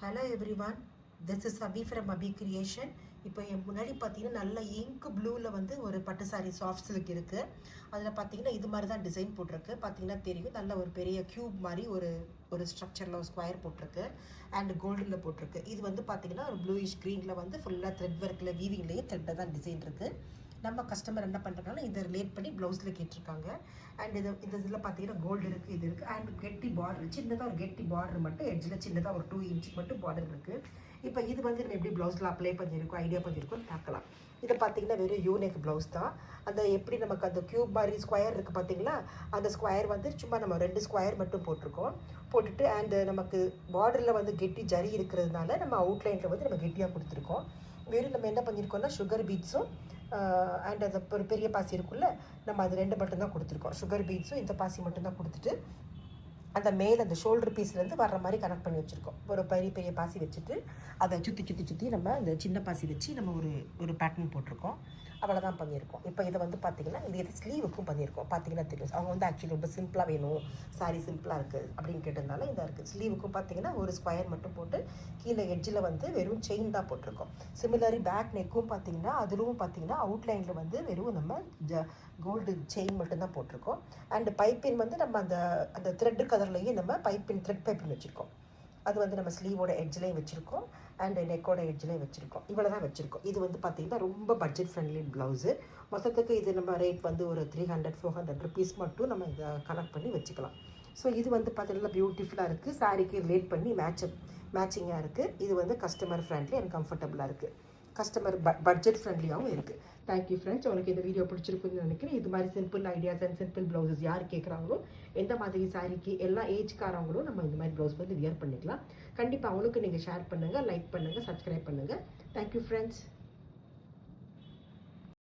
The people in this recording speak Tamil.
Hello everyone, this is Abhi from Abhi creation. இப்போ என் முன்னாடி பார்த்தீங்கன்னா நல்ல இங்க் ப்ளூவில் வந்து ஒரு பட்டு சாரி சாஃப்ட் சில்க் இருக்குது. அதில் பார்த்தீங்கன்னா இது மாதிரி தான் டிசைன் போட்டிருக்கு. பார்த்தீங்கன்னா தெரியும், நல்ல ஒரு பெரிய க்யூப் மாதிரி ஒரு ஒரு ஸ்ட்ரக்சரில் ஒரு ஸ்கொயர் போட்டிருக்கு அண்ட் கோல்டில் போட்டிருக்கு. இது வந்து பார்த்தீங்கன்னா ஒரு ப்ளூயிஷ் க்ரீனில் வந்து ஃபுல்லாக த்ரெட் ஒர்க்கில் வீவிங்லேயே த்ரெட்டில் தான் டிசைன் இருக்குது. நம்ம கஸ்டமர் என்ன பண்ணுறாங்கன்னா இதை ரிலேட் பண்ணி ப்ளவுஸில் கேட்டிருக்காங்க. அண்ட் இந்த இதில் பார்த்தீங்கன்னா கோல்டு இருக்குது, இது இருக்குது. அண்ட் கெட்டி பார்டர், சின்னதாக ஒரு கெட்டி பார்டர் மட்டும் எட்ஜில் சின்னதாக ஒரு 2 இன்ச் மட்டும் பார்டர் இருக்குது. இப்போ இது வந்து நம்ம எப்படி ப்ளவுஸில் அப்ளை பண்ணியிருக்கோம், ஐடியா பண்ணியிருக்கோம்னு பார்க்கலாம். இதை பார்த்தீங்கன்னா வெறும் யூனிக் ப்ளவுஸ் தான். அந்த எப்படி நமக்கு அந்த க்யூப் மாதிரி ஸ்கொயர் இருக்குது பார்த்தீங்களா, அந்த ஸ்கொயர் வந்து சும்மா நம்ம 2 ஸ்கொயர் மட்டும் போட்டிருக்கோம். போட்டுட்டு அண்டு நமக்கு பார்டரில் வந்து கெட்டி ஜரி இருக்கிறதுனால நம்ம அவுட்லைனில் வந்து நம்ம கெட்டியாக கொடுத்துருக்கோம். வெறும் நம்ம என்ன பண்ணியிருக்கோம்னா சுகர் பீட்ஸும் அண்ட் அந்த ஒரு பெரிய பாசி இருக்குல்ல, நம்ம அது 2 மட்டும்தான் கொடுத்துருக்கோம். சுகர் பீட்ஸும் இந்த பாசி மட்டும்தான் கொடுத்துட்டு அந்த மேலே அந்த ஷோல்டர் பீஸ்லேருந்து வர்ற மாதிரி கனெக்ட் பண்ணி வச்சுருக்கோம். ஒரு பெரிய பெரிய பாசி வச்சுட்டு அதை சுற்றி நம்ம இந்த சின்ன பாசி வச்சு நம்ம ஒரு பேட்டர்ன் போட்டிருக்கோம். அவ்வளோதான் பண்ணியிருக்கோம். இப்போ இதை வந்து பார்த்திங்கன்னா இது ஸ்லீவுக்கும் பண்ணியிருக்கோம். பார்த்தீங்கன்னா தெரியும், அவங்க வந்து ஆக்சுவலி ரொம்ப சிம்பிளாக வேணும், சாரி சிம்பிளாக இருக்குது அப்படின்னு கேட்டதுனால இந்த இருக்குது. ஸ்லீவுக்கும் பார்த்தீங்கன்னா ஒரு ஸ்கொயர் மட்டும் போட்டு கீழே எட்ஜில் வந்து வெறும் செயின் தான் போட்டிருக்கோம். சிமிலரி பேக் நெக்கும் பார்த்தீங்கன்னா அதிலும் பார்த்தீங்கன்னா அவுட்லைனில் வந்து வெறும் நம்ம கோல்டு செயின் மட்டும்தான் போட்டிருக்கோம். அண்டு பைப்பின் வந்து நம்ம அந்த த்ரெட்டு கலர்லேயே நம்ம த்ரெட் பைப்பின் வச்சுருக்கோம். அது வந்து நம்ம ஸ்லீவோட எட்ஜ்லேயும் வச்சுருக்கோம் அண்ட் நெக்கோட எட்ஜ்லேயும் வச்சுருக்கோம். இவ்வளோ தான் வச்சுருக்கோம். இது வந்து பார்த்திங்கன்னா ரொம்ப பட்ஜெட் ஃப்ரெண்ட்லி ப்ளவுஸு. மொத்தத்துக்கு இது நம்ம ரேட் வந்து ஒரு 300-400 ருபீஸ் மட்டும் நம்ம இதை கனெக்ட் பண்ணி வச்சுக்கலாம். ஸோ இது வந்து பார்த்திங்கன்னா பியூட்டிஃபுல்லாக இருக்குது. சாரீக்கு ரிலேட் பண்ணி மேட்சிங்காக இருக்குது. இது வந்து கஸ்டமர் ஃப்ரெண்ட்லி அண்ட் கம்ஃபர்டபுளாக இருக்குது. கஸ்டமர் பட்ஜெட் ஃப்ரெண்ட்லியாகவும் இருக்குது. Thank you friends. உங்களுக்கு இந்த வீடியோ பிடிச்சிருக்குன்னு நினைக்கிறேன். இது மாதிரி simple ideas and simple blouses யார் கேட்குறாங்களோ, எந்த மாதிரி சாரிக்கு எல்லா ஏஜ்காரங்களும் நம்ம இந்த மாதிரி ப்ளவுஸ் வந்து வியர் பண்ணிக்கலாம். கண்டிப்பாக அவங்களுக்கு நீங்கள் ஷேர் பண்ணுங்கள், லைக் பண்ணுங்கள், சப்ஸ்கிரைப் பண்ணுங்கள். Thank you friends.